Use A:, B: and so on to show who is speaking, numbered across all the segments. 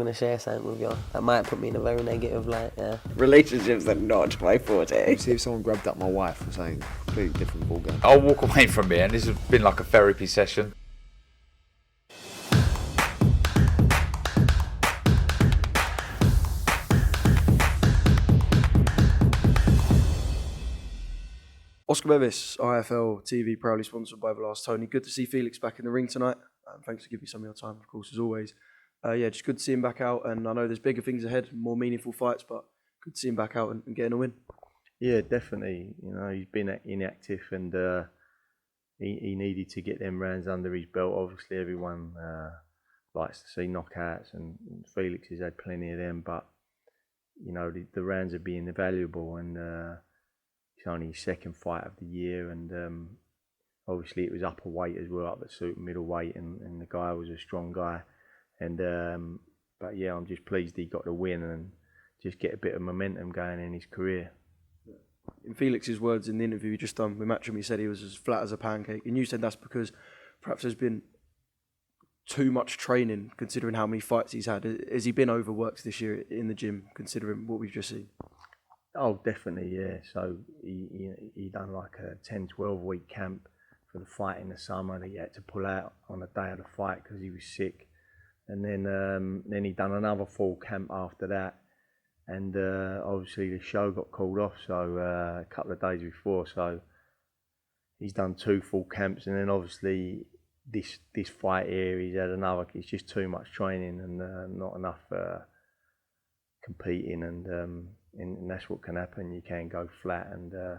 A: going to share something with you. That might put me in a very negative light, yeah.
B: Relationships are not my forte.
C: See if someone grabbed up my wife or something, completely different ballgame.
D: I'll walk away from here, and this has been like a therapy session.
E: Oscar Bevis, IFL TV, proudly sponsored by The Last Tony. Good to see Felix back in the ring tonight. Thanks for giving me some of your time, of course, as always. Just good to see him back out, and I know there's bigger things ahead, more meaningful fights, but good to see him back out and getting a win.
F: Yeah, definitely. You know, he's been inactive, and he needed to get them rounds under his belt. Obviously, everyone likes to see knockouts, and Felix has had plenty of them, but you know, the rounds are being valuable, and it's only his second fight of the year, and obviously it was upper weight as well, up at super middleweight, and the guy was a strong guy, and but yeah, I'm just pleased he got the win and just get a bit of momentum going in his career.
E: In Felix's words in the interview he just done with Matchroom, he said he was as flat as a pancake, and you said that's because perhaps there's been too much training considering how many fights he's had. Has he been overworked this year in the gym considering what we've just seen?
F: Oh, definitely, yeah. So he done like a 10-12 week camp for the fight in the summer that he had to pull out on the day of the fight because he was sick, and then he done another full camp after that, and obviously the show got called off, so a couple of days before, so he's done 2 full camps, and then obviously this fight here he's had another. It's just too much training and not enough competing, and that's what can happen. You can go flat, and I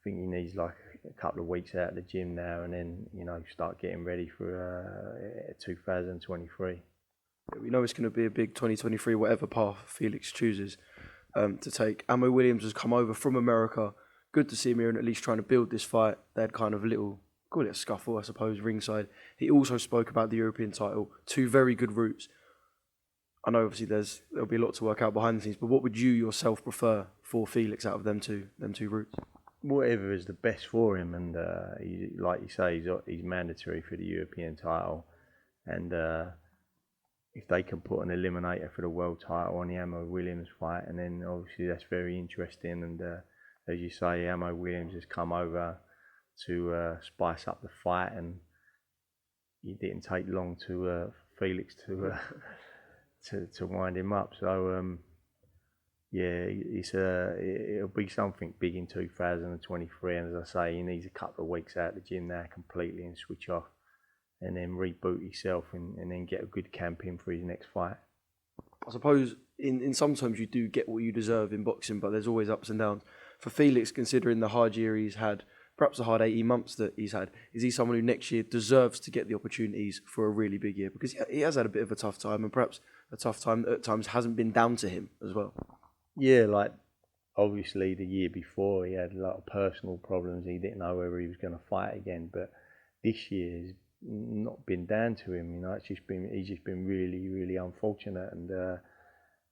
F: think he needs like a couple of weeks out of the gym now, and then start getting ready for 2023.
E: We know it's going to be a big 2023, whatever path Felix chooses to take. Amo Williams has come over from America. Good to see him here and at least trying to build this fight. They had kind of call it a scuffle, I suppose, ringside. He also spoke about the European title. 2 very good routes. I know obviously there'll be a lot to work out behind the scenes, but what would you yourself prefer for Felix out of them two routes?
F: Whatever is the best for him, and like you say, he's mandatory for the European title, and if they can put an eliminator for the world title on the Amo Williams fight, and then obviously that's very interesting, and as you say, Amo Williams has come over to spice up the fight, and it didn't take long to Felix to wind him up. So yeah, it'll be something big in 2023. And as I say, he needs a couple of weeks out of the gym now completely and switch off, and then reboot himself, and then get a good camp in for his next fight.
E: I suppose in sometimes you do get what you deserve in boxing, but there's always ups and downs. For Felix, considering the hard year he's had, perhaps the hard 18 months that he's had, is he someone who next year deserves to get the opportunities for a really big year? Because he has had a bit of a tough time, and perhaps a tough time at times hasn't been down to him as well.
F: Yeah, like obviously the year before he had a lot of personal problems. He didn't know whether he was going to fight again, but this year has not been down to him. He's just been really, really unfortunate, and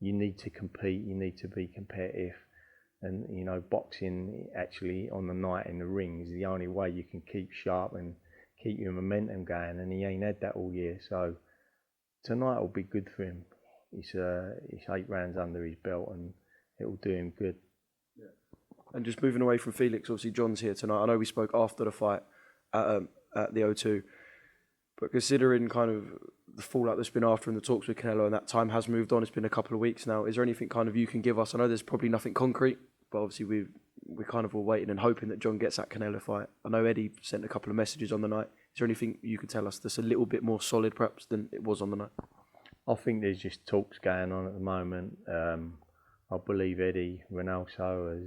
F: you need to compete, you need to be competitive. And boxing actually on the night in the ring is the only way you can keep sharp and keep your momentum going. And he ain't had that all year, so tonight will be good for him. It's 8 rounds under his belt, and it will do him good.
E: Yeah. And just moving away from Felix, obviously John's here tonight. I know we spoke after the fight at the O2, but considering kind of the fallout that's been after and the talks with Canelo, and that time has moved on. It's been a couple of weeks now. Is there anything kind of you can give us? I know there's probably nothing concrete, but obviously we're kind of all waiting and hoping that John gets that Canelo fight. I know Eddie sent a couple of messages on the night. Is there anything you could tell us that's a little bit more solid perhaps than it was on the night?
F: I think there's just talks going on at the moment. I believe Eddie Reynoso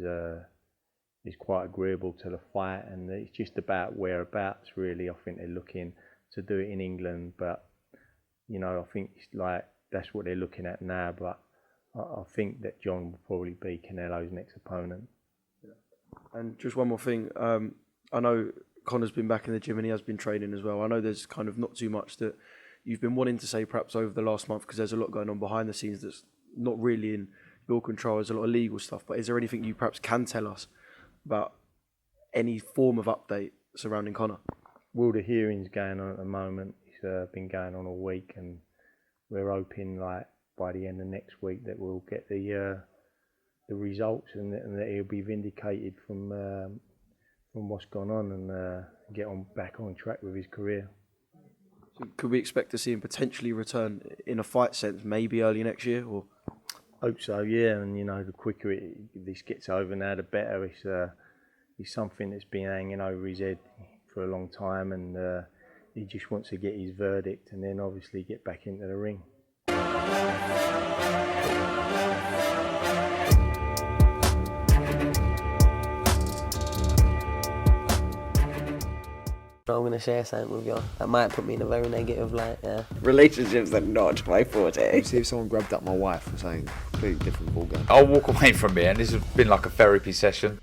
F: is quite agreeable to the fight, and it's just about whereabouts really. I think they're looking to do it in England, but I think it's like that's what they're looking at now, but I think that John will probably be Canelo's next opponent.
E: Yeah. And just one more thing, I know Conor's been back in the gym and he has been training as well. I know there's kind of not too much that you've been wanting to say perhaps over the last month, because there's a lot going on behind the scenes that's not really in your control. There's a lot of legal stuff, but is there anything you perhaps can tell us about any form of update surrounding Conor?
F: Well, the hearing's going on at the moment. It's been going on all week, and we're hoping like by the end of next week that we'll get the results and that he'll be vindicated from what's gone on and get back on track with his career.
E: So could we expect to see him potentially return in a fight sense, maybe early next year? Or
F: hope so, yeah. And the quicker this gets over now, the better. It's something that's been hanging over his head for a long time, and he just wants to get his verdict and then obviously get back into the ring.
A: I'm going to share something with you that might put me in a very negative light, yeah.
B: Relationships are not my forte.
C: See if someone grabbed up my wife or something, completely different ballgame.
D: I'll walk away from it, and this has been like a therapy session.